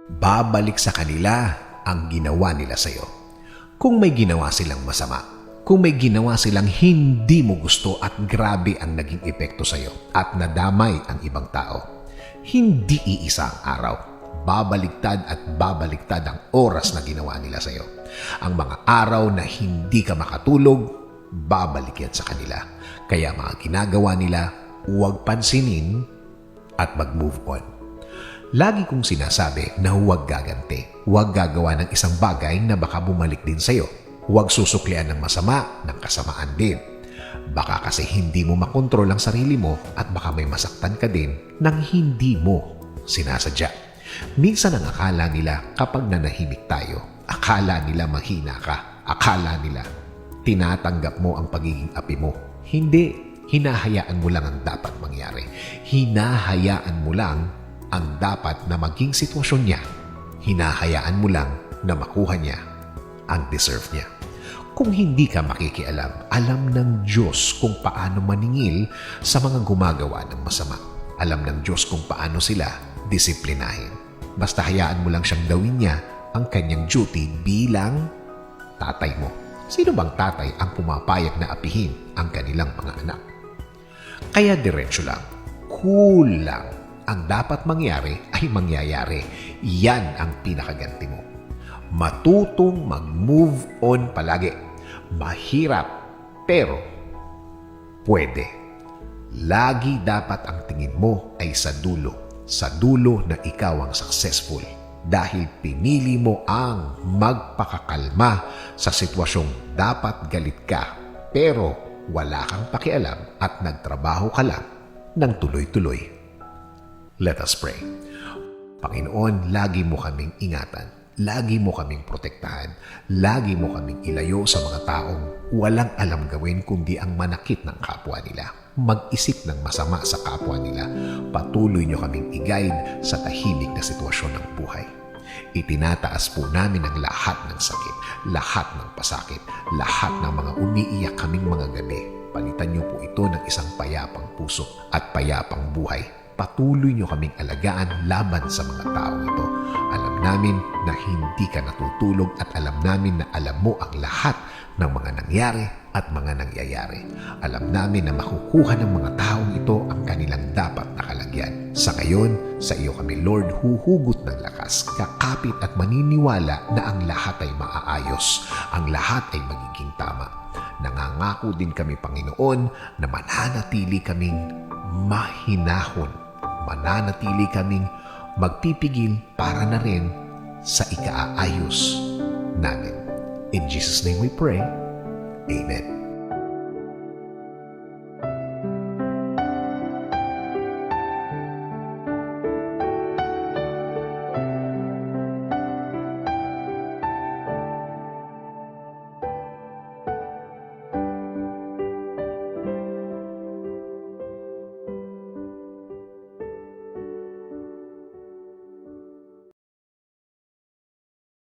babalik sa kanila ang ginawa nila sa iyo. Kung may ginawa silang masama, kung may ginawa silang hindi mo gusto at grabe ang naging epekto sa iyo at nadamay ang ibang tao, hindi iisa ang araw. Babaliktad at babaliktad ang oras na ginawa nila sa iyo. Ang mga araw na hindi ka makatulog, babalik yan sa kanila. Kaya mga ginagawa nila, huwag pansinin at mag-move on. Lagi kong sinasabi na huwag gaganti. Huwag gagawa ng isang bagay na baka bumalik din sa iyo. Huwag susuklian ng masama, ng kasamaan din. Baka kasi hindi mo makontrol ang sarili mo at baka may masaktan ka din nang hindi mo sinasadya. Minsan ang akala nila kapag nanahimik tayo, akala nila mahina ka, akala nila tinatanggap mo ang pagiging api mo. Hindi, hinahayaan mo lang ang dapat mangyari. Hinahayaan mo lang ang dapat na maging sitwasyon niya. Hinahayaan mo lang na makuha niya ang deserve niya. Kung hindi ka makikialam, alam ng Diyos kung paano maningil sa mga gumagawa ng masama. Alam ng Diyos kung paano sila disiplinahin. Basta hayaan mo lang siyang gawin niya ang kanyang duty bilang tatay mo. Sino bang tatay ang pumapayag na apihin ang kanilang mga anak? Kaya diretso lang, cool lang. Ang dapat mangyari ay mangyayari. Yan ang pinakaganti mo. Matutong mag-move on palagi. Mahirap, pero pwede. Lagi dapat ang tingin mo ay sa dulo. Sa dulo na ikaw ang successful. Dahil pinili mo ang magpakakalma sa sitwasyong dapat galit ka, pero wala kang pakialam at nagtrabaho ka lang ng tuloy-tuloy. Let us pray. Panginoon, lagi mo kaming ingatan. Lagi mo kaming protektahan. Lagi mo kaming ilayo sa mga taong walang alam gawin kundi ang manakit ng kapwa nila. Mag-isip ng masama sa kapwa nila. Patuloy nyo kaming i-guide sa tahimik na sitwasyon ng buhay. Itinataas po namin ang lahat ng sakit, lahat ng pasakit, lahat ng mga umiiyak kaming mga gabi. Palitan nyo po ito ng isang payapang puso at payapang buhay. Patuloy nyo kaming alagaan laban sa mga taong ito. Alam namin na hindi ka natutulog at alam namin na alam mo ang lahat ng mga nangyari at mga nangyayari. Alam namin na makukuha ng mga taong ito ang kanilang dapat na kalagyan. Sa ngayon, sa iyo kami Lord huhugot ng lakas, kakapit at maniniwala na ang lahat ay maaayos, ang lahat ay magiging tama. Nangangako din kami Panginoon na mananatili kaming mahinahon, mananatili kaming magpipigil para na rin sa ikaayos namin. In Jesus' name we pray. Amen.